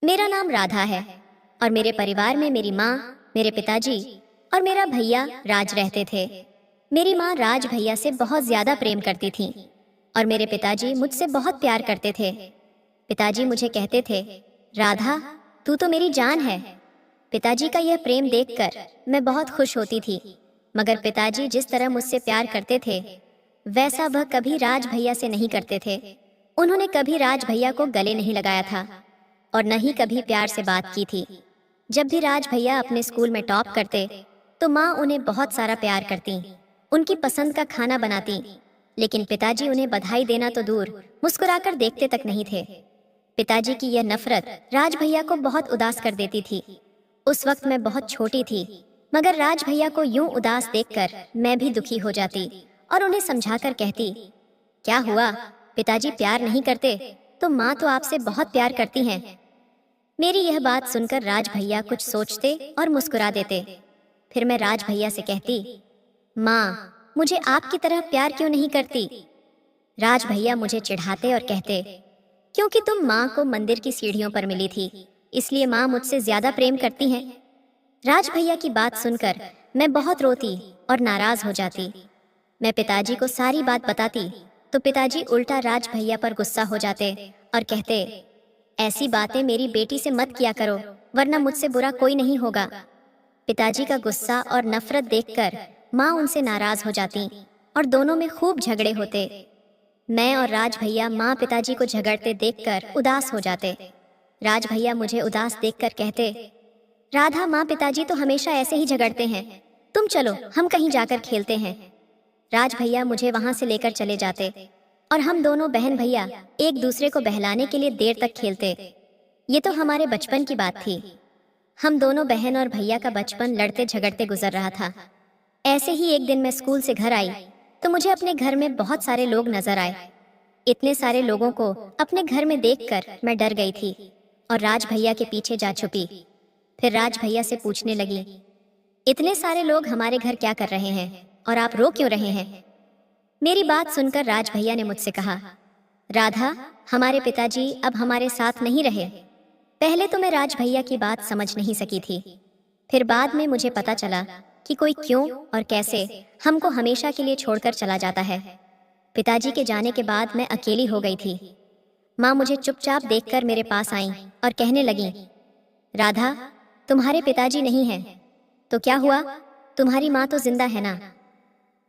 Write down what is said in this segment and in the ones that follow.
मेरा नाम राधा है और मेरे परिवार में मेरी माँ, मेरे पिताजी और मेरा भैया राज रहते थे। मेरी माँ राज भैया से बहुत ज्यादा प्रेम करती थी और मेरे पिताजी मुझसे बहुत प्यार करते थे। पिताजी मुझे कहते थे, राधा तू तो मेरी जान है। पिताजी का यह प्रेम देखकर मैं बहुत खुश होती थी, मगर पिताजी जिस तरह मुझसे प्यार करते थे वैसा वह कभी राज भैया से नहीं करते थे। उन्होंने कभी राज भैया को गले नहीं लगाया था और न ही कभी प्यार से बात की थी। जब भी राज भैया अपने स्कूल में टॉप करते तो माँ उन्हें बहुत सारा प्यार करती, उनकी पसंद का खाना बनाती, लेकिन पिताजी उन्हें बधाई देना तो दूर मुस्कुराकर देखते तक नहीं थे। पिताजी की यह नफरत राज भैया को बहुत उदास कर देती थी। उस वक्त मैं बहुत छोटी थी, मगर राज भैया को यूं उदास देखकर मैं भी दुखी हो जाती और उन्हें समझाकर कहती, क्या हुआ, पिताजी प्यार नहीं करते तो माँ तो आपसे बहुत प्यार करती हैं। मेरी यह बात सुनकर राज भैया कुछ सोचते और मुस्कुरा देते। फिर मैं राज भैया से कहती, माँ मुझे आपकी तरह प्यार क्यों नहीं करती। राज भैया मुझे चिढ़ाते और कहते, क्योंकि तुम माँ को मंदिर की सीढ़ियों पर मिली थी, इसलिए माँ मुझसे ज्यादा प्रेम करती हैं। राज भैया की बात सुनकर मैं बहुत रोती और नाराज हो जाती। मैं पिताजी को सारी बात बताती तो पिताजी उल्टा राज भैया पर गुस्सा हो जाते और कहते, ऐसी बातें मेरी बेटी से मत किया करो, वरना मुझसे बुरा कोई नहीं होगा। पिताजी का गुस्सा और नफरत देखकर माँ उनसे नाराज हो जाती और दोनों में खूब झगड़े होते। मैं और राज भैया माँ पिताजी को झगड़ते देखकर उदास हो जाते। राज भैया मुझे उदास देखकर कहते, राधा माँ पिताजी तो हमेशा ऐसे ही झगड़ते हैं, तुम चलो हम कहीं जाकर खेलते हैं। राज भैया मुझे वहां से लेकर चले जाते और हम दोनों बहन भैया एक दूसरे को बहलाने के लिए देर तक खेलते। ये तो हमारे बचपन की बात थी। हम दोनों बहन और भैया का बचपन लड़ते झगड़ते गुजर रहा था। ऐसे ही एक दिन मैं स्कूल से घर आई तो मुझे अपने घर में बहुत सारे लोग नजर आए। इतने सारे लोगों को अपने घर में देखकर मैं डर गई थी और राज भैया के पीछे जा छुपी। फिर राज भैया से पूछने लगी, इतने सारे लोग हमारे घर क्या कर रहे हैं और आप रो क्यों रहे हैं। मेरी बात सुनकर राज भैया ने मुझसे कहा, राधा हमारे पिताजी अब हमारे साथ नहीं रहे। पहले तो मैं राज भैया की बात समझ नहीं सकी थी, फिर बाद में मुझे पता चला कि कोई क्यों और कैसे हमको हमेशा के लिए छोड़कर चला जाता है। पिताजी के जाने के बाद मैं अकेली हो गई थी। माँ मुझे चुपचाप देखकर मेरे पास आई और कहने लगी, राधा तुम्हारे पिताजी नहीं हैं तो क्या हुआ, तुम्हारी माँ तो जिंदा है ना।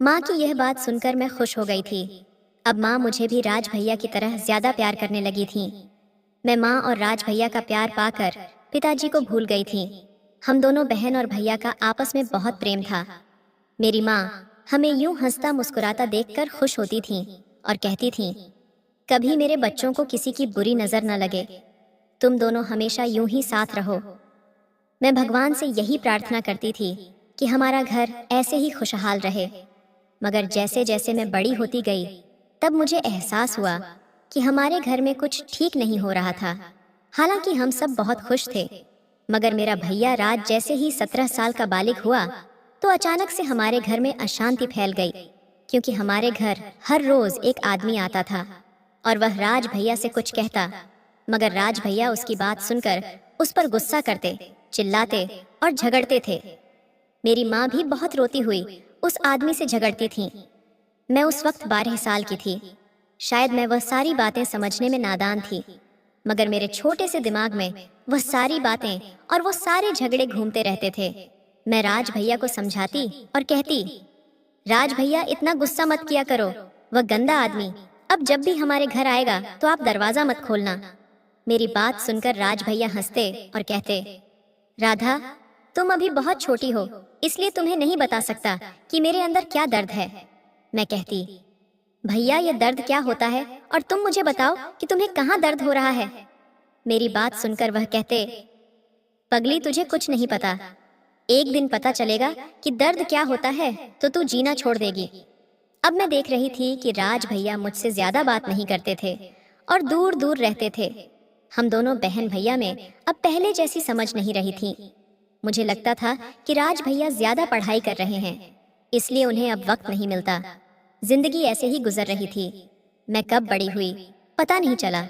माँ की यह बात सुनकर मैं खुश हो गई थी। अब माँ मुझे भी राज भैया की तरह ज्यादा प्यार करने लगी थी। मैं माँ और राज भैया का प्यार पाकर पिताजी को भूल गई थी। हम दोनों बहन और भैया का आपस में बहुत प्रेम था। मेरी माँ हमें यूं हंसता मुस्कुराता देखकर खुश होती थी और कहती थी, कभी मेरे बच्चों को किसी की बुरी नजर न लगे, तुम दोनों हमेशा यूं ही साथ रहो। मैं भगवान से यही प्रार्थना करती थी कि हमारा घर ऐसे ही खुशहाल रहे। मगर जैसे जैसे मैं बड़ी होती गई तब मुझे एहसास हुआ कि हमारे घर में कुछ ठीक नहीं हो रहा था। हालांकि हम सब बहुत खुश थे, मगर मेरा भैया राज जैसे ही 17 साल का बालिग हुआ तो अचानक से हमारे घर में अशांति फैल गई, क्योंकि हमारे घर हर रोज एक आदमी आता था और वह राज भैया से कुछ कहता, मगर राज भैया उसकी बात सुनकर उस पर गुस्सा करते, चिल्लाते और झगड़ते थे। मेरी माँ भी बहुत रोती हुई उस आदमी से झगड़ती थी। मैं उस वक्त 12 साल की थी। शायद मैं वह सारी बातें समझने में नादान थी, मगर मेरे छोटे से दिमाग में वह सारी बातें और वो सारे झगड़े घूमते रहते थे। मैं राज भैया को समझाती और कहती, राज भैया इतना गुस्सा मत किया करो, वह गंदा आदमी अब जब भी हमारे घर आएगा तो आप दरवाजा मत खोलना। मेरी बात सुनकर राज भैया हंसते और कहते, राधा तुम अभी बहुत छोटी हो, इसलिए तुम्हें नहीं बता सकता कि मेरे अंदर क्या दर्द है। मैं कहती, भैया ये दर्द क्या होता है और तुम मुझे बताओ कि तुम्हें कहाँ दर्द हो रहा है। मेरी बात सुनकर वह कहते, पगली तुझे कुछ नहीं पता, एक दिन पता चलेगा कि दर्द क्या होता है तो तू जीना छोड़ देगी। अब मैं देख रही थी कि राज भैया मुझसे ज्यादा बात नहीं करते थे और दूर दूर रहते थे। हम दोनों बहन भैया में अब पहले जैसी समझ नहीं रही थी। मुझे लगता था कि राज भैया ज्यादा पढ़ाई कर रहे हैं, इसलिए उन्हें अब वक्त नहीं मिलता। जिंदगी ऐसे ही गुजर रही थी। मैं कब बड़ी हुई पता नहीं चला।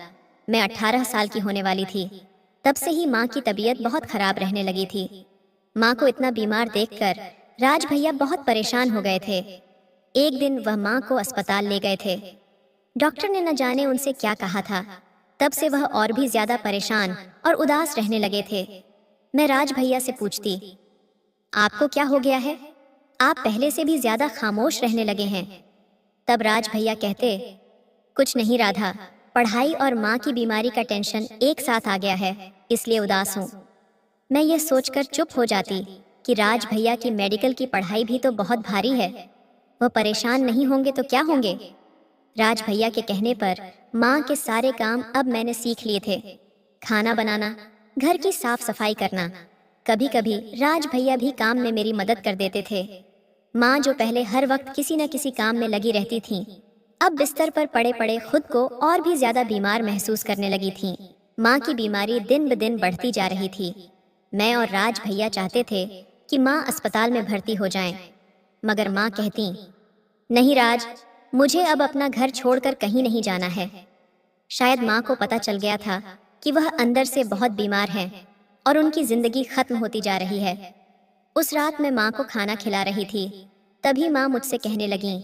मैं 18 साल की होने वाली थी। तब से ही माँ की तबीयत बहुत खराब रहने लगी थी। माँ को इतना बीमार देखकर राज भैया बहुत परेशान हो गए थे। एक दिन वह माँ को अस्पताल ले गए थे। डॉक्टर ने न जाने उनसे क्या कहा था। तब से वह और भी ज्यादा परेशान और उदास रहने लगे थे। मैं राज भैया से पूछती, आपको क्या हो गया है? आप पहले से भी ज्यादा खामोश रहने लगे हैं। तब राज भैया कहते, कुछ नहीं राधा, पढ़ाई और माँ की बीमारी का टेंशन एक साथ आ गया है, इसलिए उदास हूँ। मैं यह सोचकर चुप हो जाती कि राज भैया की मेडिकल की पढ़ाई भी तो बहुत भारी है, वह परेशान नहीं होंगे तो क्या होंगे। राज भैया के कहने पर माँ के सारे काम अब मैंने सीख लिए थे। खाना बनाना, घर की साफ सफाई करना। कभी कभी राज भैया भी काम में मेरी मदद कर देते थे। माँ जो पहले हर वक्त किसी न किसी काम में लगी रहती थीं, अब बिस्तर पर पड़े पड़े खुद को और भी ज्यादा बीमार महसूस करने लगी थीं। माँ की बीमारी दिन ब दिन बढ़ती जा रही थी। मैं और राज भैया चाहते थे कि माँ अस्पताल में भर्ती हो जाएं, मगर माँ कहती, नहीं राज, मुझे अब अपना घर छोड़कर कहीं नहीं जाना है। शायद माँ को पता चल गया था कि वह अंदर से बहुत बीमार हैं और उनकी जिंदगी खत्म होती जा रही है। उस रात मैं माँ को खाना खिला रही थी, तभी माँ मुझसे कहने लगी,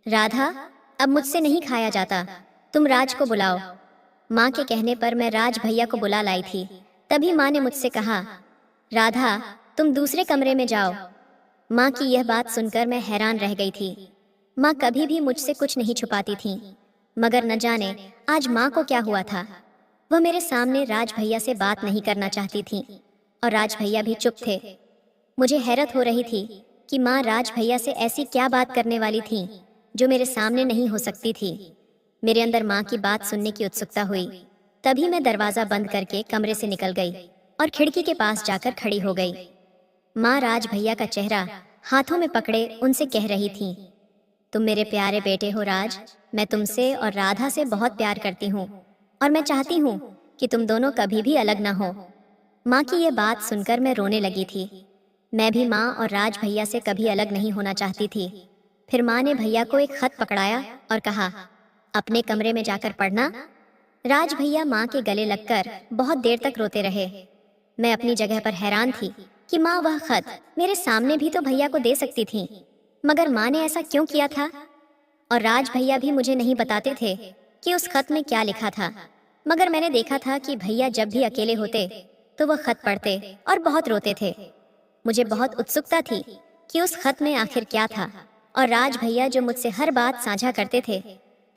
राधा, अब मुझसे नहीं खाया जाता, तुम राज को बुलाओ। माँ के कहने पर मैं राज भैया को बुला लाई थी। तभी माँ ने मुझसे कहा, राधा, तुम दूसरे कमरे में जाओ। माँ की यह बात सुनकर मैं हैरान रह गई थी। माँ कभी भी मुझसे कुछ नहीं छुपाती थी, मगर न जाने आज माँ को क्या हुआ था। वह मेरे सामने राज भैया से बात नहीं करना चाहती थी और राज भैया भी चुप थे। मुझे हैरत हो रही थी कि माँ राज भैया से ऐसी क्या बात करने वाली थी जो मेरे सामने नहीं हो सकती थी। मेरे अंदर माँ की बात सुनने की उत्सुकता हुई। तभी मैं दरवाजा बंद करके कमरे से निकल गई और खिड़की के पास जाकर खड़ी हो गई। माँ राज भैया का चेहरा हाथों में पकड़े उनसे कह रही थी, तुम मेरे प्यारे बेटे हो राज, मैं तुमसे और राधा से बहुत प्यार करती हूँ और मैं चाहती हूँ कि तुम दोनों कभी भी अलग ना हो। माँ की ये बात सुनकर मैं रोने लगी थी। मैं भी माँ और राज भैया से कभी अलग नहीं होना चाहती थी। फिर माँ ने भैया को एक खत पकड़ाया और कहा, अपने कमरे में जाकर पढ़ना। राज भैया माँ के गले लगकर बहुत देर तक रोते रहे। मैं अपनी जगह पर हैरान थी कि माँ वह खत मेरे सामने भी तो भैया को दे सकती थी, मगर माँ ने ऐसा क्यों किया था। और राज भैया भी मुझे नहीं बताते थे कि उस खत में क्या लिखा था, मगर मैंने देखा था कि भैया जब भी अकेले होते तो वह खत पढ़ते और बहुत रोते थे। मुझे बहुत उत्सुकता थी कि उस खत में आखिर क्या था और राज भैया जो मुझसे हर बात साझा करते थे,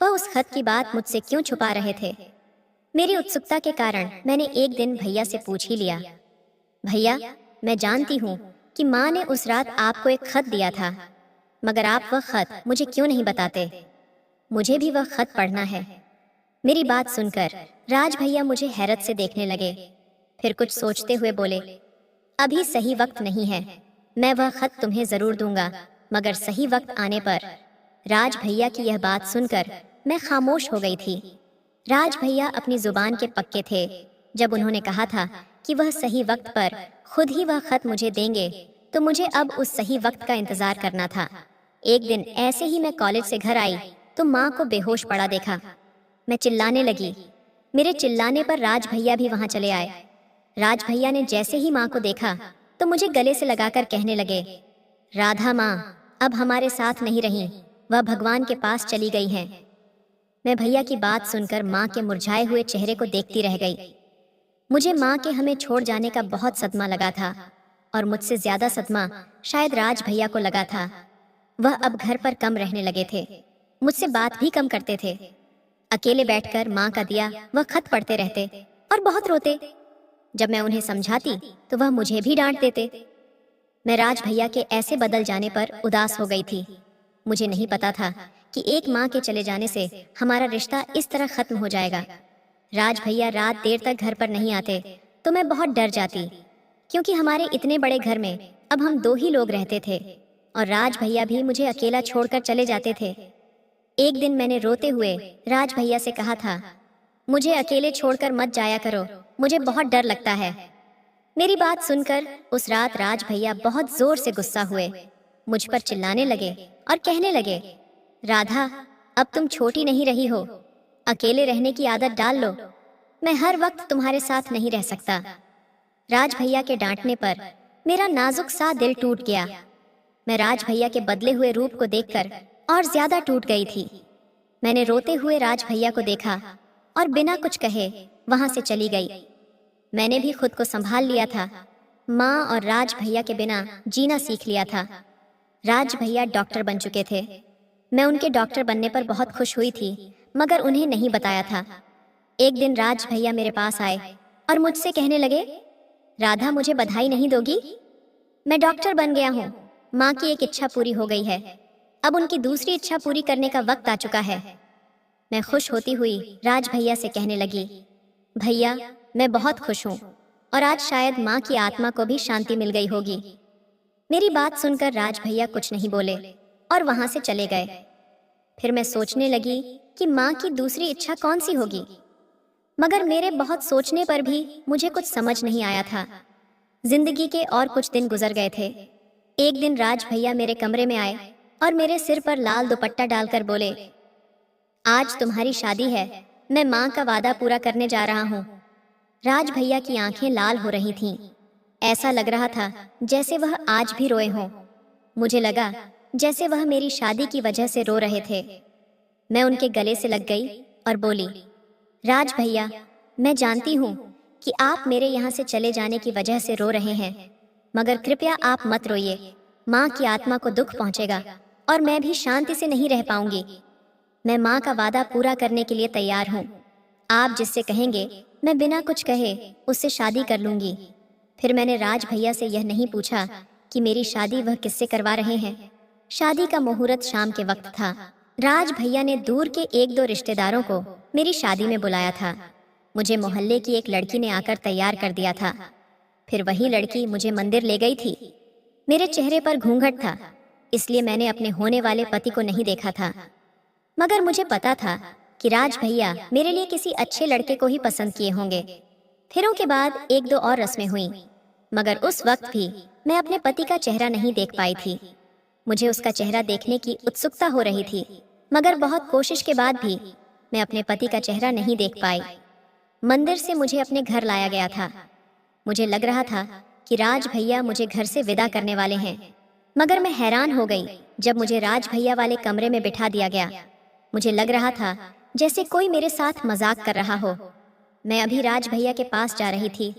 वह उस खत की बात मुझसे क्यों छुपा रहे थे। मेरी उत्सुकता के कारण मैंने एक दिन भैया से पूछ ही लिया, भैया, मैं जानती हूँ कि माँ ने उस रात आपको एक खत दिया था, मगर आप वह खत मुझे क्यों नहीं बताते? मुझे भी वह खत पढ़ना है। मेरी बात सुनकर राज भैया मुझे हैरत से देखने लगे। फिर कुछ सोचते हुए बोले, अभी सही वक्त नहीं है, मैं वह खत तुम्हें जरूर दूंगा, मगर सही वक्त आने पर। राज भैया की यह बात सुनकर मैं खामोश हो गई थी। राज भैया अपनी जुबान के पक्के थे। जब उन्होंने कहा था कि वह सही वक्त पर खुद ही वह खत मुझे देंगे, तो मुझे अब उस सही वक्त का इंतजार करना था। एक दिन ऐसे ही मैं कॉलेज से घर आई तो माँ को बेहोश पड़ा देखा। मैं चिल्लाने लगी। मेरे चिल्लाने पर राज भैया भी वहां चले आए। राज भैया ने जैसे ही माँ को देखा तो मुझे गले से लगाकर कहने लगे, राधा माँ अब हमारे साथ नहीं रही, वह भगवान के पास चली गई हैं। मैं भैया की बात सुनकर माँ के मुरझाए हुए चेहरे को देखती रह गई। मुझे माँ के हमें छोड़ जाने का बहुत सदमा लगा था और मुझसे ज्यादा सदमा शायद राज भैया को लगा था। वह अब घर पर कम रहने लगे थे, मुझसे बात भी कम करते थे। अकेले बैठकर माँ का दिया वह खत पढ़ते रहते और बहुत रोते। जब मैं उन्हें समझाती तो वह मुझे भी डांट देते। मैं राज भैया के ऐसे बदल जाने पर उदास हो गई थी। मुझे नहीं पता था कि एक माँ के चले जाने से हमारा रिश्ता इस तरह खत्म हो जाएगा। राज भैया रात देर तक घर पर नहीं आते तो मैं बहुत डर जाती, क्योंकि हमारे इतने बड़े घर में अब हम 2 ही लोग रहते थे और राज भैया भी मुझे अकेला छोड़कर चले जाते थे। एक दिन मैंने रोते हुए राज भैया से कहा था, मुझे अकेले छोड़कर मत जाया करो, मुझे बहुत डर लगता है। मेरी बात सुनकर उस रात राज भैया बहुत जोर से गुस्सा हुए, मुझ पर चिल्लाने लगे और कहने लगे, राधा अब तुम छोटी नहीं रही हो, अकेले रहने की आदत डाल लो। मैं हर वक्त तुम्हारे साथ नहीं रह सकता। राज भैया के डांटने पर मेरा नाजुक सा दिल टूट गया। मैं राज भैया के बदले हुए रूप को देखकर और ज्यादा टूट गई थी। मैंने रोते हुए राज भैया को देखा और बिना कुछ कहे वहां से चली गई। मैंने भी खुद को संभाल लिया था। माँ और राज भैया के बिना जीना सीख लिया था। राज भैया डॉक्टर बन चुके थे। मैं उनके डॉक्टर बनने पर बहुत खुश हुई थी, मगर उन्हें नहीं बताया था। एक दिन राज भैया मेरे पास आए और मुझसे कहने लगे, राधा, मुझे बधाई नहीं दोगी? मैं डॉक्टर बन गया हूँ। माँ की एक इच्छा पूरी हो गई है। अब उनकी दूसरी इच्छा पूरी करने का वक्त आ चुका है। मैं खुश होती हुई राज भैया से कहने लगी, भैया, मैं बहुत खुश हूँ और आज शायद माँ की आत्मा को भी शांति मिल गई होगी। मेरी बात सुनकर राज भैया कुछ नहीं बोले और वहां से चले गए। फिर मैं सोचने लगी कि माँ की दूसरी इच्छा कौन सी होगी, मगर मेरे बहुत सोचने पर भी मुझे कुछ समझ नहीं आया था। जिंदगी के और कुछ दिन गुजर गए थे। एक दिन राज भैया मेरे कमरे में आए और मेरे सिर पर लाल दुपट्टा डालकर बोले, आज तुम्हारी शादी है, मैं माँ का वादा पूरा करने जा रहा हूँ। राज भैया की आंखें लाल हो रही थीं। ऐसा लग रहा था जैसे वह आज भी रोए हों। मुझे लगा जैसे वह मेरी शादी की वजह से रो रहे थे। मैं उनके गले से लग गई और बोली, राज भैया, मैं जानती हूँ कि आप मेरे यहाँ से चले जाने की वजह से रो रहे हैं, मगर कृपया आप मत रोइए। माँ की आत्मा को दुख पहुँचेगा और मैं भी शांति से नहीं रह पाऊंगी। मैं माँ का वादा पूरा करने के लिए तैयार हूँ। आप जिससे कहेंगे मैं बिना कुछ कहे उससे शादी कर लूंगी। फिर मैंने राज भैया से यह नहीं पूछा कि मेरी शादी वह किससे करवा रहे हैं। शादी का मुहूर्त शाम के वक्त था। राज भैया ने दूर के एक दो रिश्तेदारों को मेरी शादी में बुलाया था। मुझे मोहल्ले की एक लड़की ने आकर तैयार कर दिया था। फिर वही लड़की मुझे मंदिर ले गई थी। मेरे चेहरे पर घूंघट था, इसलिए मैंने अपने होने वाले पति को नहीं देखा था, मगर मुझे पता था कि राज भैया मेरे लिए किसी अच्छे लड़के को ही पसंद किए होंगे। फेरों के बाद एक दो और रस्में हुईं, मगर उस वक्त भी मैं अपने पति का चेहरा नहीं देख पाई थी। मुझे उसका चेहरा देखने की उत्सुकता हो रही थी, मगर बहुत कोशिश के बाद भी मैं अपने पति का चेहरा नहीं देख पाई। मंदिर से मुझे अपने घर लाया गया था। मुझे लग रहा था कि राज भैया मुझे घर से विदा करने वाले हैं, मगर मैं हैरान हो गई जब मुझे राज भैया वाले कमरे में बिठा दिया गया। मुझे लग रहा था जैसे कोई मेरे साथ मजाक कर रहा हो। मैं अभी राज भैया के पास जा रही थी,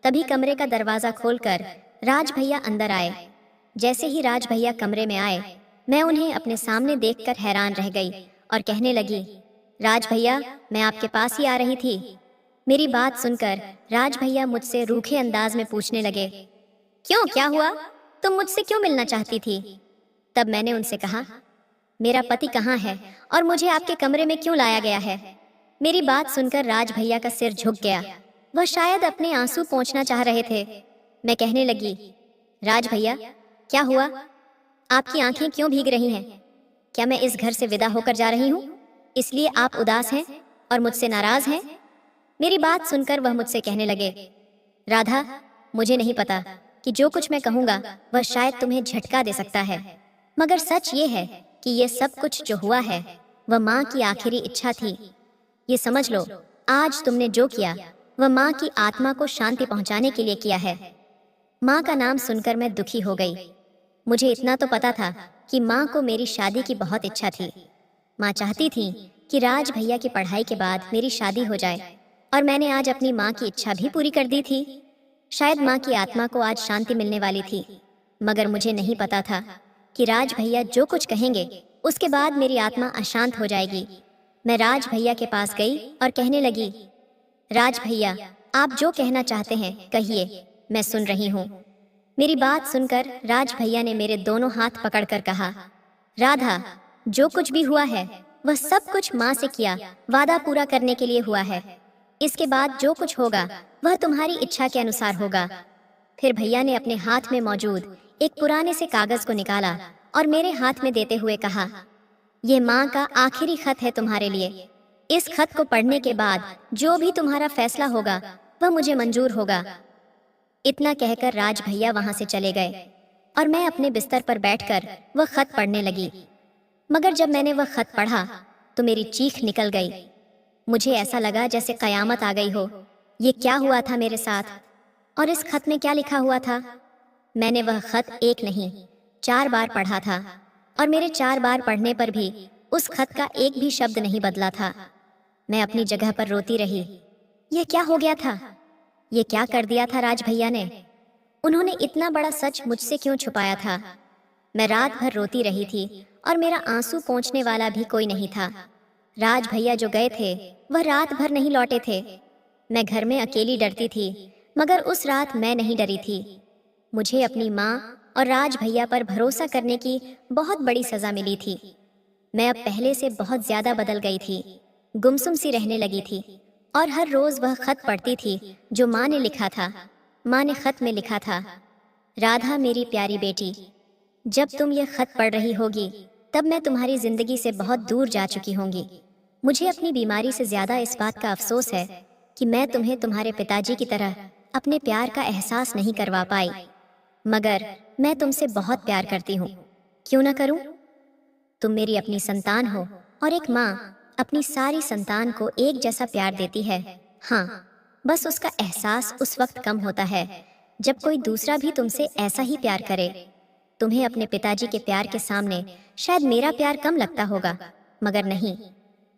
तभी कमरे का दरवाजा खोलकर राज भैया अंदर आए। जैसे ही राज भैया कमरे में आए, मैं उन्हें अपने सामने देखकर हैरान रह गई और कहने लगी, राज भैया, मैं आपके पास ही आ रही थी। मेरी बात सुनकर राज भैया मुझसे रूखे अंदाज में पूछने लगे, क्यों, क्या हुआ? तुम मुझसे क्यों मिलना चाहती थी? तब मैंने उनसे कहा, मेरा पति कहाँ है और मुझे आपके कमरे में क्यों लाया गया है? मेरी बात सुनकर राज भैया का सिर झुक गया। वह शायद अपने आंसू पोंछना चाह रहे थे। मैं कहने लगी, राज भैया, क्या हुआ? आपकी आंखें क्यों भीग रही हैं? क्या मैं इस घर से विदा होकर जा रही हूँ, इसलिए आप उदास हैं और मुझसे नाराज हैं? मेरी बात सुनकर वह मुझसे कहने लगे, राधा, मुझे नहीं पता कि जो कुछ मैं कहूँगा वह शायद तुम्हें झटका दे सकता है, मगर सच ये है कि ये सब कुछ जो हुआ है वह माँ की आखिरी इच्छा थी। ये समझ लो, आज तुमने जो किया वह माँ की आत्मा को शांति पहुँचाने के लिए किया है। माँ का नाम सुनकर मैं दुखी हो गई। मुझे इतना तो पता था कि माँ को मेरी शादी की बहुत इच्छा थी। माँ चाहती थी कि राज भैया की पढ़ाई के बाद मेरी शादी हो जाए, और मैंने आज अपनी माँ की इच्छा भी पूरी कर दी थी। शायद माँ की आत्मा को आज शांति मिलने वाली थी, मगर मुझे नहीं पता था कि राज भैया जो कुछ कहेंगे उसके बाद मेरी आत्मा अशांत हो जाएगी। मैं राज भैया के पास गई और कहने लगी, राज भैया, आप जो कहना चाहते हैं कहिए, मैं सुन रही हूँ। मेरी बात सुनकर राज भैया ने मेरे दोनों हाथ पकड़कर कहा, राधा, जो कुछ भी हुआ है वह सब कुछ माँ से किया वादा पूरा करने के लिए हुआ है। इसके बाद जो कुछ होगा वह तुम्हारी इच्छा के अनुसार होगा। फिर भैया ने अपने हाथ में मौजूद एक पुराने से कागज को निकाला और मेरे हाथ में देते हुए कहा, यह माँ का आखिरी खत है तुम्हारे लिए। इस खत को पढ़ने के बाद जो भी तुम्हारा फैसला होगा वह मुझे मंजूर होगा। इतना कहकर राज भैया वहां से चले गए और मैं अपने बिस्तर पर बैठकर वह खत पढ़ने लगी। मगर जब मैंने वह खत पढ़ा तो मेरी चीख निकल गई। मुझे ऐसा लगा जैसे कयामत आ गई हो। ये क्या हुआ था मेरे साथ? और इस खत में क्या लिखा हुआ था? मैंने वह खत एक नहीं 4 बार पढ़ा था, और मेरे 4 बार पढ़ने पर भी उस खत का एक भी शब्द नहीं बदला था। मैं अपनी जगह पर रोती रही। यह क्या हो गया था? ये क्या कर दिया था राज भैया ने? उन्होंने इतना बड़ा सच मुझसे क्यों छुपाया था? मैं रात भर रोती रही थी और मेरा आंसू पोंछने वाला भी कोई नहीं था। राज भैया जो गए थे वह रात भर नहीं लौटे थे। मैं घर में अकेली डरती थी, मगर उस रात मैं नहीं डरी थी। मुझे अपनी माँ और राज भैया पर भरोसा करने की बहुत बड़ी सजा मिली थी। मैं अब पहले से बहुत ज्यादा बदल गई थी, गुमसुम सी रहने लगी थी, और हर रोज वह खत पढ़ती थी जो माँ ने लिखा था। माँ ने खत में लिखा था, राधा मेरी प्यारी बेटी, जब तुम यह खत पढ़ रही होगी तब मैं तुम्हारी जिंदगी से बहुत दूर जा चुकी होंगी। मुझे अपनी बीमारी से ज्यादा इस बात का अफसोस है कि मैं तुम्हें तुम्हारे पिताजी की तरह अपने प्यार का एहसास नहीं करवा पाई, मगर मैं तुमसे बहुत प्यार करती हूँ। क्यों ना करूँ? तुम मेरी अपनी संतान हो, और एक माँ अपनी सारी संतान को एक जैसा प्यार देती है। हाँ, बस उसका एहसास उस वक्त कम होता है जब कोई दूसरा भी तुमसे ऐसा ही प्यार करे। तुम्हें अपने पिताजी के प्यार के सामने शायद मेरा प्यार कम लगता होगा, मगर नहीं,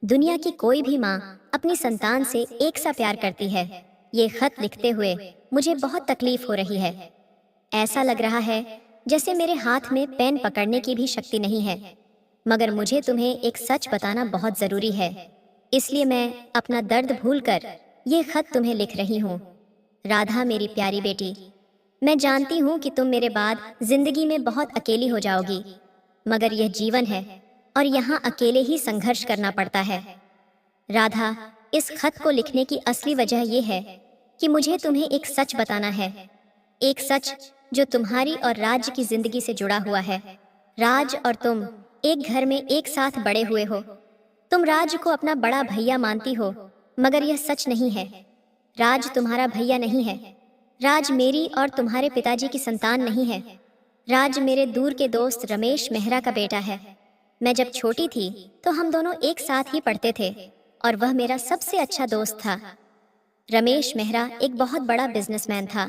दुनिया की कोई भी माँ अपनी संतान से एक सा प्यार करती है। ये खत लिखते हुए मुझे बहुत तकलीफ हो रही है। ऐसा लग रहा है जैसे मेरे हाथ में पेन पकड़ने की भी शक्ति नहीं है, मगर मुझे तुम्हें एक सच बताना बहुत जरूरी है, इसलिए मैं अपना दर्द भूलकर ये खत तुम्हें लिख रही हूँ। राधा मेरी प्यारी बेटी, मैं जानती हूँ कि तुम मेरे बाद जिंदगी में बहुत अकेली हो जाओगी, मगर यह जीवन है और यहाँ अकेले ही संघर्ष करना पड़ता है। राधा, इस खत को लिखने की असली वजह यह है कि मुझे तुम्हें एक सच बताना है, एक सच जो तुम्हारी और राज की जिंदगी से जुड़ा हुआ है। राज और तुम एक घर में एक साथ बड़े हुए हो। तुम राज को अपना बड़ा भैया मानती हो, मगर यह सच नहीं है। राज तुम्हारा भैया नहीं है। राज मेरी और तुम्हारे पिताजी की संतान नहीं है। राज मेरे दूर के दोस्त रमेश मेहरा का बेटा है। मैं जब छोटी थी तो हम दोनों एक साथ ही पढ़ते थे, और वह मेरा सबसे अच्छा दोस्त था। रमेश मेहरा एक बहुत बड़ा बिजनेसमैन था।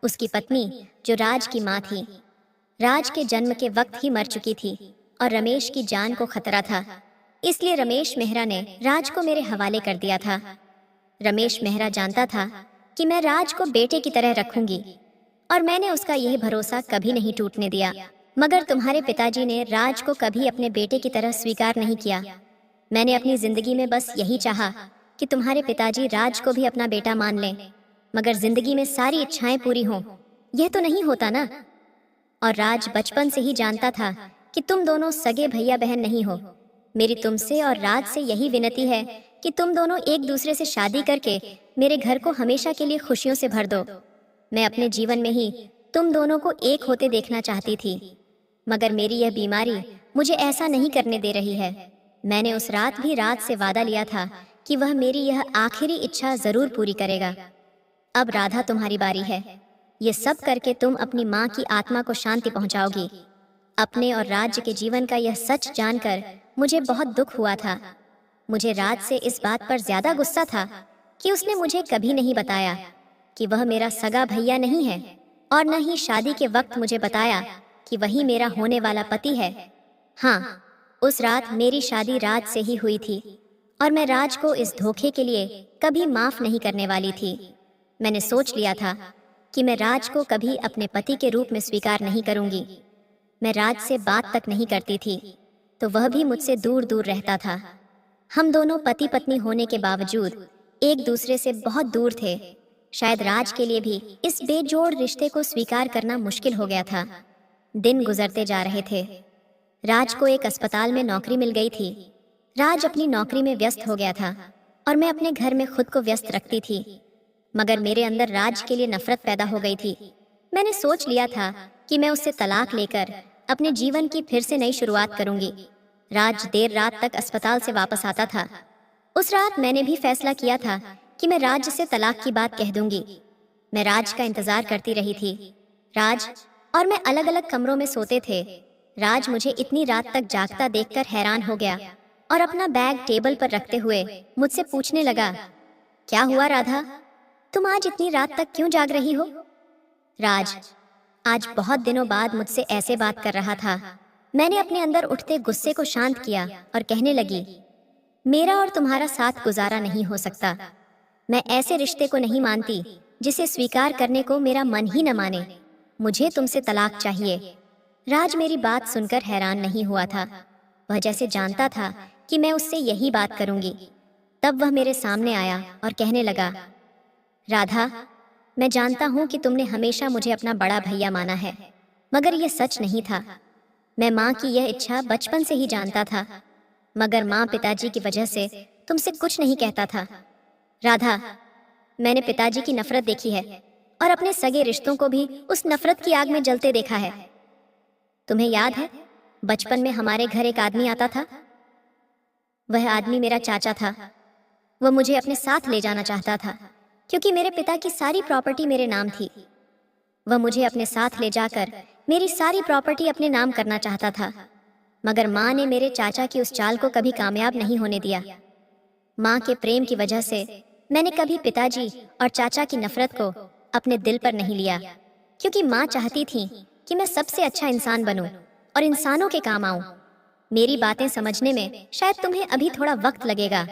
उसकी पत्नी, जो राज की माँ थी, राज के जन्म के वक्त ही मर चुकी थी, और रमेश की जान को खतरा था। इसलिए रमेश मेहरा ने राज को मेरे हवाले कर दिया था। रमेश मेहरा जानता था कि मैं राज को बेटे की तरह रखूंगी, और मैंने उसका यह भरोसा कभी नहीं टूटने दिया। मगर तुम्हारे पिताजी ने राज को कभी अपने बेटे की तरह स्वीकार नहीं किया। मैंने अपनी जिंदगी में बस यही चाहा कि तुम्हारे पिताजी राज को भी अपना बेटा मान लें, मगर जिंदगी में सारी इच्छाएं पूरी हों, यह तो नहीं होता ना। और राज बचपन से ही जानता था कि तुम दोनों सगे भैया बहन नहीं हो। मेरी तुमसे और राज से यही विनती है कि तुम दोनों एक दूसरे से शादी करके मेरे घर को हमेशा के लिए खुशियों से भर दो। मैं अपने जीवन में ही तुम दोनों को एक होते देखना चाहती थी, मगर मेरी यह बीमारी मुझे ऐसा नहीं करने दे रही है। मैंने उस रात भी राज से वादा लिया था कि वह मेरी यह आखिरी इच्छा जरूर पूरी करेगा। अब राधा, तुम्हारी बारी है। ये सब करके तुम अपनी माँ की आत्मा को शांति पहुंचाओगी। अपने और राज्य के जीवन का यह सच जानकर मुझे बहुत दुख हुआ था। मुझे राज से इस बात पर ज्यादा गुस्सा था कि उसने मुझे कभी नहीं बताया कि वह मेरा सगा भैया नहीं है, और न ही शादी के वक्त मुझे बताया कि वही मेरा होने वाला पति है। हाँ, उस रात मेरी शादी राज से ही हुई थी, और मैं राज को इस धोखे के लिए कभी माफ नहीं करने वाली थी। मैंने सोच लिया था कि मैं राज को कभी अपने पति के रूप में स्वीकार नहीं करूंगी। मैं राज से बात तक नहीं करती थी, तो वह भी मुझसे दूर दूर रहता था। हम दोनों पति पत्नी होने के बावजूद एक दूसरे से बहुत दूर थे। शायद राज के लिए भी इस बेजोड़ रिश्ते को स्वीकार करना मुश्किल हो गया था। दिन गुजरते जा रहे थे। राज को एक अस्पताल में नौकरी मिल गई थी। राज अपनी नौकरी में व्यस्त हो गया था, और मैं अपने घर में खुद को व्यस्त रखती थी, मगर मेरे अंदर राज के लिए नफरत पैदा हो गई थी। मैंने सोच लिया था कि मैं उससे तलाक लेकर अपने जीवन की फिर से नई शुरुआत करूंगी। राज देर रात तक अस्पताल से वापस आता था। उस रात मैंने भी फैसला किया था कि मैं राज से तलाक की बात कह दूंगी। मैं राज का इंतजार करती रही थी। राज और मैं अलग अलग कमरों में सोते थे। राज मुझे इतनी रात तक जागता देखकर हैरान हो गया। और अपना बैग टेबल पर रखते हुए मुझसे पूछने लगा, क्या हुआ राधा, तुम आज इतनी रात तक क्यों जाग रही हो? राज आज बहुत दिनों बाद मुझसे ऐसे बात कर रहा था। मैंने अपने अंदर उठते गुस्से को शांत किया और कहने लगी, मेरा और तुम्हारा साथ गुजारा नहीं हो सकता। मैं ऐसे रिश्ते को नहीं मानती जिसे स्वीकार करने को मेरा मन ही न माने। मुझे तुमसे तलाक चाहिए। राज मेरी बात सुनकर हैरान नहीं हुआ था। वह जैसे जानता था कि मैं उससे यही बात करूंगी। तब वह मेरे सामने आया और कहने लगा, राधा, मैं जानता हूं कि तुमने हमेशा मुझे अपना बड़ा भैया माना है, मगर यह सच नहीं था। मैं माँ की यह इच्छा बचपन से ही जानता था, मगर माँ पिताजी की वजह से तुमसे कुछ नहीं कहता था। राधा, मैंने पिताजी की नफरत देखी है और अपने सगे रिश्तों को भी उस नफरत की आग में जलते देखा है। तुम्हें याद है, बचपन में हमारे घर एक आदमी आता था। वह आदमी मेरा चाचा था। वह मुझे अपने साथ ले जाना चाहता था क्योंकि मेरे पिता की सारी प्रॉपर्टी मेरे नाम थी। वह मुझे अपने साथ ले जाकर मेरी सारी प्रॉपर्टी अपने नाम करना चाहता था, मगर माँ ने मेरे चाचा की उस चाल को कभी कामयाब नहीं होने दिया। माँ के प्रेम की वजह से मैंने कभी पिताजी और चाचा की नफरत को अपने दिल पर नहीं लिया, क्योंकि माँ चाहती थी कि मैं सबसे अच्छा इंसान बनूं और इंसानों के काम आऊं। मेरी बातें समझने में शायद तुम्हें अभी थोड़ा वक्त लगेगा,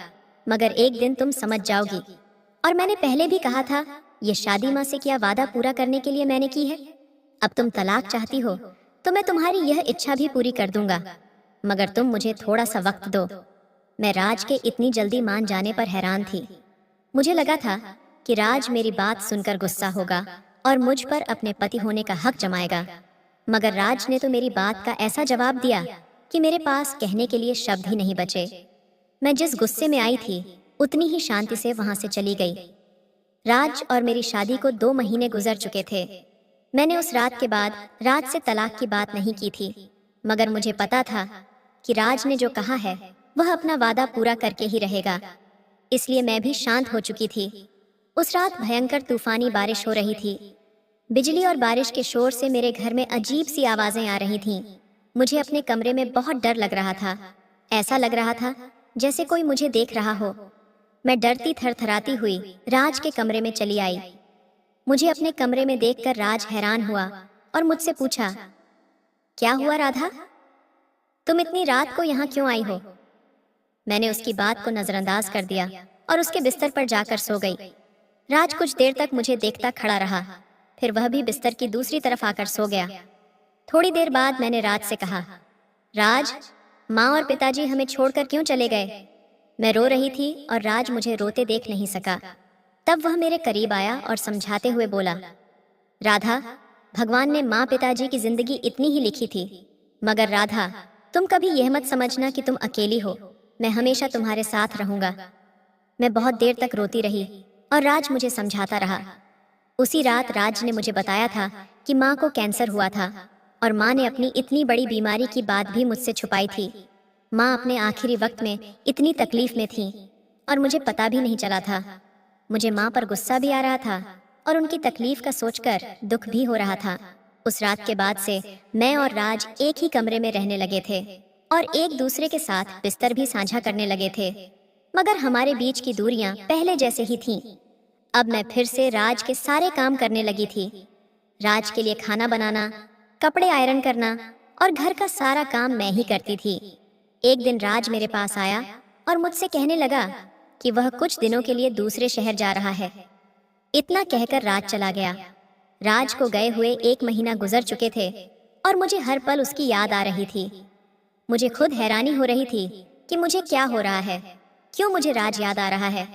मगर एक दिन तुम समझ जाओगी। और मैंने पहले भी कहा था, ये शादी माँ से किया वादा पूरा करने के लिए मैंने की है। अब तुम तलाक चाहती हो तो मैं तुम्हारी यह इच्छा भी पूरी कर दूंगा, मगर तुम मुझे थोड़ा सा वक्त दो। मैं राज के इतनी जल्दी मान जाने पर हैरान थी। मुझे लगा था कि राज मेरी बात सुनकर गुस्सा होगा और मुझ पर अपने पति होने का हक जमाएगा, मगर राज ने तो मेरी बात का ऐसा जवाब दिया कि मेरे पास कहने के लिए शब्द ही नहीं बचे। मैं जिस गुस्से में आई थी उतनी ही शांति से वहां से चली गई। राज और मेरी शादी को 2 महीने गुजर चुके थे। मैंने उस रात के बाद राज से तलाक की बात नहीं की थी, मगर मुझे पता था कि राज ने जो कहा है वह अपना वादा पूरा करके ही रहेगा। इसलिए मैं भी शांत हो चुकी थी। उस रात भयंकर तूफानी बारिश हो रही थी। बिजली और बारिश के शोर से मेरे घर में अजीब सी आवाजें आ रही थीं। मुझे अपने कमरे में बहुत डर लग रहा था। ऐसा लग रहा था जैसे कोई मुझे देख रहा हो। मैं डरती थरथराती हुई राज के कमरे में चली आई। मुझे अपने कमरे में देखकर राज हैरान हुआ और मुझसे पूछा, क्या हुआ राधा, तुम इतनी रात को यहाँ क्यों आई हो? मैंने उसकी बात को नजरअंदाज कर दिया और उसके बिस्तर पर जाकर सो गई। राज कुछ देर तक मुझे देखता खड़ा रहा, फिर वह भी बिस्तर की दूसरी तरफ आकर सो गया। थोड़ी देर बाद मैंने राज से कहा, राज, माँ और पिताजी हमें छोड़कर क्यों चले गए? मैं रो रही थी और राज मुझे रोते देख नहीं सका। तब वह मेरे करीब आया और समझाते हुए बोला, राधा, भगवान ने माँ पिताजी की जिंदगी इतनी ही लिखी थी, मगर राधा, तुम कभी यह मत समझना कि तुम अकेली हो। मैं हमेशा तुम्हारे साथ रहूंगा। मैं बहुत देर तक रोती रही और राज मुझे समझाता रहा। उसी रात राज ने मुझे बताया था कि माँ को कैंसर हुआ था और माँ ने अपनी इतनी बड़ी बीमारी की बात भी मुझसे छुपाई थी। माँ अपने आखिरी वक्त में इतनी तकलीफ में थी और मुझे पता भी नहीं चला था। मुझे माँ पर गुस्सा भी आ रहा था और उनकी तकलीफ का सोचकर दुख भी हो रहा था। उस रात के बाद से मैं और राज एक ही कमरे में रहने लगे थे और एक दूसरे के साथ बिस्तर भी साझा करने लगे थे, मगर हमारे बीच की दूरियां पहले जैसे ही थीं। अब मैं फिर से राज के सारे काम करने लगी थी। राज के लिए खाना बनाना, कपड़े आयरन करना और घर का सारा काम मैं ही करती थी। एक दिन राज मेरे पास आया और मुझसे कहने लगा कि वह कुछ दिनों के लिए दूसरे शहर जा रहा है। इतना कहकर राज चला गया। राज को गए हुए 1 महीना गुजर चुके थे और मुझे हर पल उसकी याद आ रही थी। मुझे खुद हैरानी हो रही थी कि मुझे क्या हो रहा है, क्यों मुझे राज याद आ रहा है।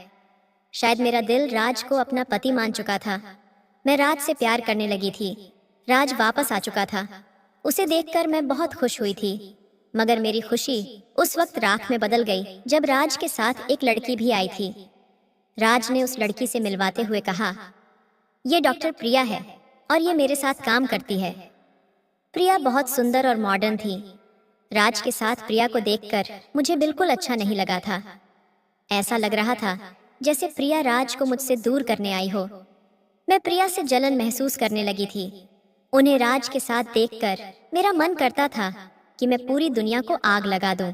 शायद मेरा दिल राज को अपना पति मान चुका था। मैं राज से प्यार करने लगी थी। राज वापस आ चुका था। उसे देखकर मैं बहुत खुश हुई थी, मगर मेरी खुशी उस वक्त राख में बदल गई जब राज के साथ एक लड़की भी आई थी। राज ने उस लड़की से मिलवाते हुए कहा, ये डॉक्टर प्रिया है और ये मेरे साथ काम करती है। प्रिया बहुत सुंदर और मॉडर्न थी। राज के साथ प्रिया को देखकर मुझे बिल्कुल अच्छा नहीं लगा था। ऐसा लग रहा था जैसे प्रिया राज को मुझसे दूर करने आई हो। मैं प्रिया से जलन महसूस करने लगी थी। उन्हें राज के साथ देखकर मेरा मन करता था कि मैं पूरी दुनिया को आग लगा दूं।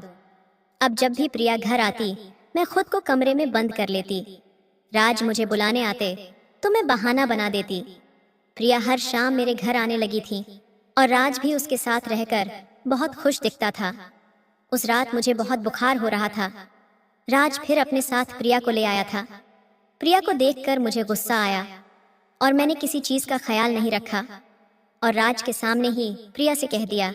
अब जब भी प्रिया घर आती, मैं खुद को कमरे में बंद कर लेती। राज मुझे बुलाने आते तो मैं बहाना बना देती। प्रिया हर शाम मेरे घर आने लगी थी और राज भी उसके साथ रहकर बहुत खुश दिखता था। उस रात मुझे बहुत बुखार हो रहा था। राज फिर अपने साथ प्रिया को ले आया था। प्रिया को देखकर मुझे गुस्सा आया और मैंने किसी चीज का ख्याल नहीं रखा और राज के सामने ही प्रिया से कह दिया,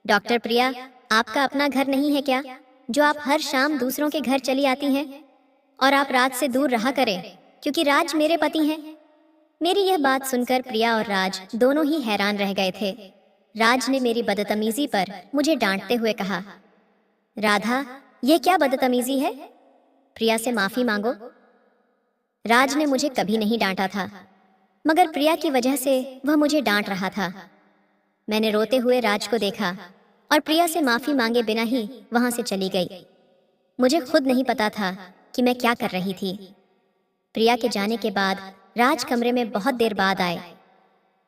डॉक्टर प्रिया, आपका अपना घर नहीं है क्या, जो आप हर शाम दूसरों के घर चली आती हैं? और आप राज से दूर रहा करें, क्योंकि राज मेरे पति हैं। मेरी यह बात सुनकर प्रिया और राज दोनों ही हैरान रह गए थे। राज ने मेरी बदतमीजी पर मुझे डांटते हुए कहा, राधा, ये क्या बदतमीजी है? प्रिया से माफी मांगो। राज ने मुझे कभी नहीं डांटा था, मगर प्रिया की वजह से वह मुझे डांट रहा था। मैंने रोते हुए राज को देखा और प्रिया से माफी मांगे बिना ही वहां से चली गई। मुझे खुद नहीं पता था कि मैं क्या कर रही थी। प्रिया के जाने के बाद राज कमरे में बहुत देर बाद आए।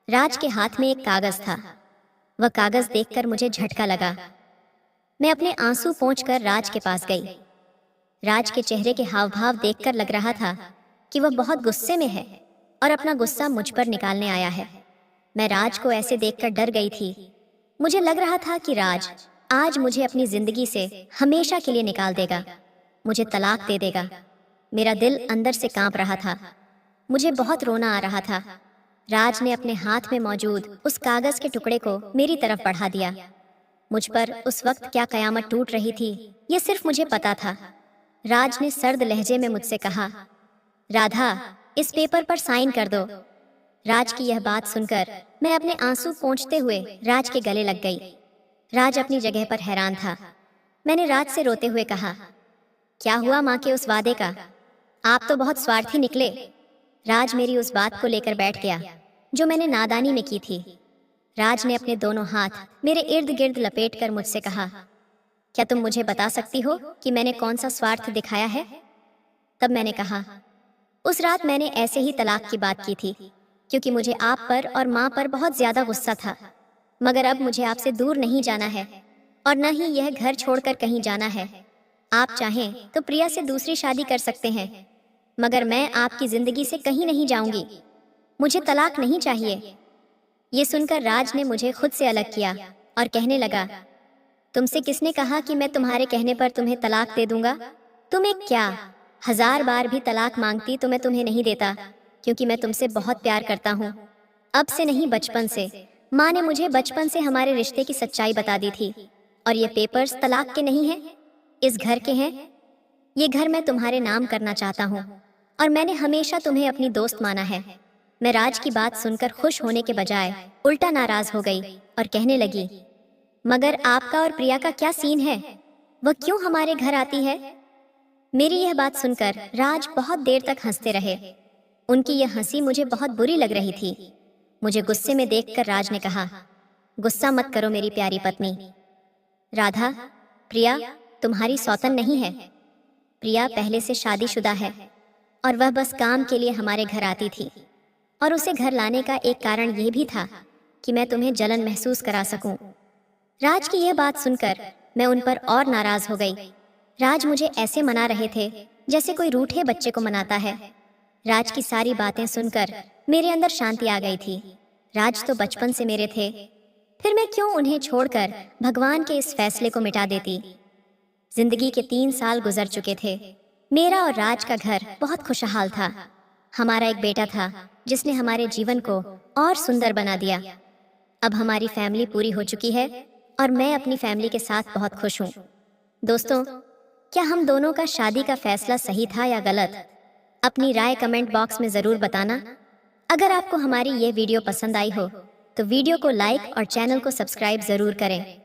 राज के हाथ में एक कागज था। वह कागज देखकर मुझे झटका लगा। मैं अपने आंसू पोंछकर राज के पास गई। राज के चेहरे के हाव भाव देखकर लग रहा था कि वह बहुत गुस्से में है और अपना गुस्सा मुझ पर निकालने आया है। मैं राज को ऐसे देखकर डर गई थी। मुझे लग रहा था कि राज आज मुझे अपनी जिंदगी से हमेशा के लिए निकाल देगा, मुझे तलाक दे देगा। मेरा दिल अंदर से कांप रहा था। मुझे बहुत रोना आ रहा था। राज ने अपने हाथ में मौजूद उस कागज के टुकड़े को मेरी तरफ बढ़ा दिया। मुझ पर उस वक्त क्या कयामत टूट रही थी, ये सिर्फ मुझे पता था। राज ने सर्द लहजे में मुझसे कहा, राधा, इस पेपर पर साइन कर दो। राज की यह बात सुनकर मैं अपने आंसू पोंछते हुए राज के गले लग गई। राज अपनी जगह पर हैरान था। मैंने राज से रोते हुए कहा, क्या हुआ माँ के उस वादे का? आप तो बहुत स्वार्थी निकले। राज मेरी उस बात को लेकर बैठ गया जो मैंने नादानी में की थी। राज ने अपने दोनों हाथ मेरे इर्द गिर्द लपेटकर मुझसे कहा, क्या तुम मुझे बता सकती हो कि मैंने कौन सा स्वार्थ दिखाया है? तब मैंने कहा, उस रात मैंने ऐसे ही तलाक की बात की थी, क्योंकि मुझे आप पर और माँ पर बहुत ज्यादा गुस्सा था। मगर अब मुझे आपसे दूर नहीं जाना है और न ही यह घर छोड़कर कहीं जाना है। आप चाहें तो प्रिया से दूसरी शादी कर सकते हैं, मगर मैं आपकी जिंदगी से कहीं नहीं जाऊंगी। मुझे तलाक नहीं चाहिए। ये सुनकर राज ने मुझे खुद से अलग किया और कहने लगा, तुमसे किसने कहा कि मैं तुम्हारे कहने पर तुम्हें तलाक दे दूंगा? तुम्हें क्या 1000 बार भी तलाक मांगती तो मैं तुम्हें नहीं देता, क्योंकि मैं तुमसे बहुत प्यार करता हूँ। अब से नहीं, बचपन से। माँ ने मुझे बचपन से हमारे रिश्ते की सच्चाई बता दी थी। और ये पेपर्स तलाक के नहीं हैं, इस घर के हैं। ये घर मैं तुम्हारे नाम करना चाहता हूँ और मैंने हमेशा तुम्हें अपनी दोस्त माना है। मैं राज की बात सुनकर खुश होने के बजाय उल्टा नाराज हो गई और कहने लगी, मगर आपका और प्रिया का क्या सीन है? वह क्यों हमारे घर आती है? मेरी यह बात सुनकर राज बहुत देर तक हंसते रहे। उनकी यह हंसी मुझे बहुत बुरी लग रही थी। मुझे गुस्से में देखकर राज ने कहा, गुस्सा मत करो मेरी प्यारी पत्नी। राधा, प्रिया तुम्हारी सौतन नहीं है। प्रिया पहले से शादीशुदा है और वह बस काम के लिए हमारे घर आती थी। और उसे घर लाने का एक कारण यह भी था कि मैं तुम्हें जलन महसूस करा सकूं। राज की यह बात सुनकर मैं उन पर और नाराज हो गई। राज मुझे ऐसे मना रहे थे जैसे कोई रूठे बच्चे को मनाता है। राज की सारी बातें सुनकर मेरे अंदर शांति आ गई थी। राज तो बचपन से मेरे थे, फिर मैं क्यों उन्हें छोड़कर भगवान के इस फैसले को मिटा देती। जिंदगी के 3 साल गुजर चुके थे। मेरा और राज का घर बहुत खुशहाल था। हमारा एक बेटा था जिसने हमारे जीवन को और सुंदर बना दिया। अब हमारी फैमिली पूरी हो चुकी है और मैं अपनी फैमिली के साथ बहुत खुश हूँ। दोस्तों, क्या हम दोनों का शादी का फैसला सही था या गलत? अपनी राय कमेंट बॉक्स में ज़रूर बताना। अगर आपको हमारी ये वीडियो पसंद आई हो तो वीडियो को लाइक और चैनल को सब्सक्राइब ज़रूर करें।